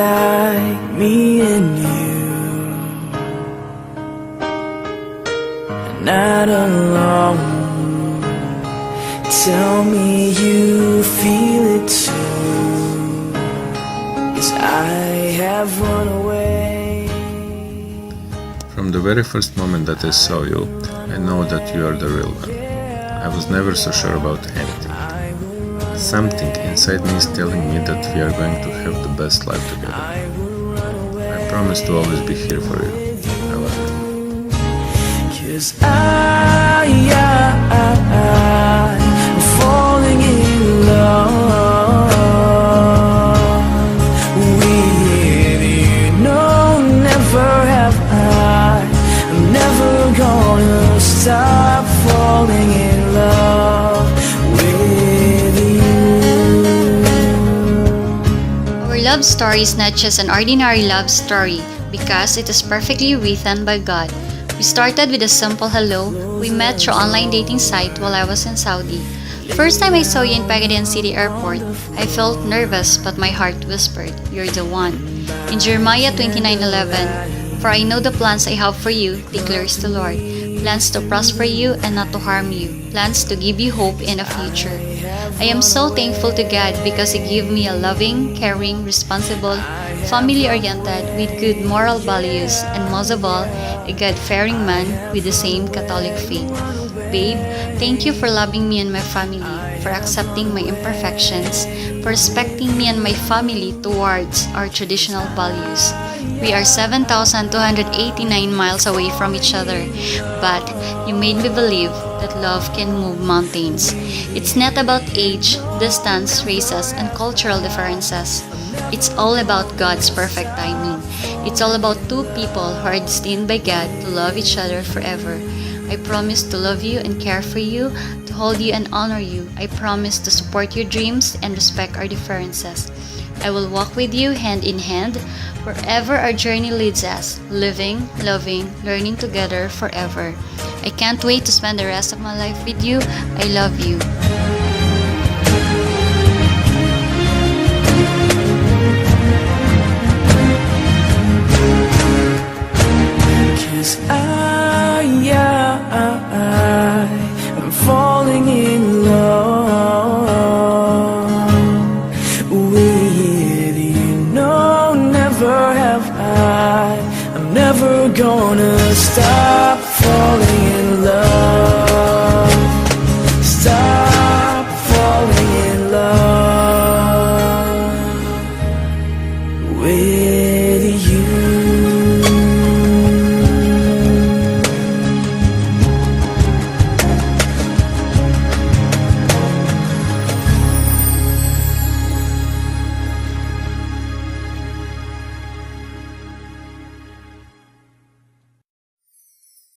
like me and you, not alone. Tell me you feel it too, 'cause I have run away. From the very first moment that I saw you, I know that you are the real one. I was never so sure about anything. Something inside me is telling me that we are going to have the best life together. I promise to always be here for you. I love you. 'Cause I'm falling in love with you. No, never have I. I'm never gonna stop falling in love with you. Our love story is not just an ordinary love story because it is perfectly written by God. We started with a simple hello. We met through online dating site while I was in Saudi. First time I saw you in Pagadian City Airport, I felt nervous but my heart whispered, "You're the one." In Jeremiah 29:11, "For I know the plans I have for you, declares the Lord, plans to prosper you and not to harm you, plans to give you hope in a future." I am so thankful to God because He gave me a loving, caring, responsible, family-oriented, with good moral values, and most of all, a God-fearing man with the same Catholic faith. Babe, thank you for loving me and my family, for accepting my imperfections, for respecting me and my family towards our traditional values. We are 7,289 miles away from each other, but you made me believe that love can move mountains. It's not about age, distance, races, and cultural differences. It's all about God's perfect timing. It's all about two people who are destined by God to love each other forever. I promise to love you and care for you, to hold you and honor you. I promise to support your dreams and respect our differences. I will walk with you hand in hand wherever our journey leads us, living, loving, learning together forever. I can't wait to spend the rest of my life with you. I love you. 'Cause I'm falling in love with you. No, never have I. I'm never gonna stop.